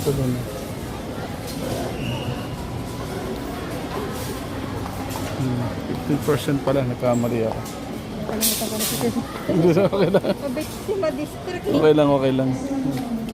Ito din. 15% pala, nagkamali ako. Nakalimutan ko na si Tito. Okay lang. Mabait si ma-distract. Okay lang, okay lang.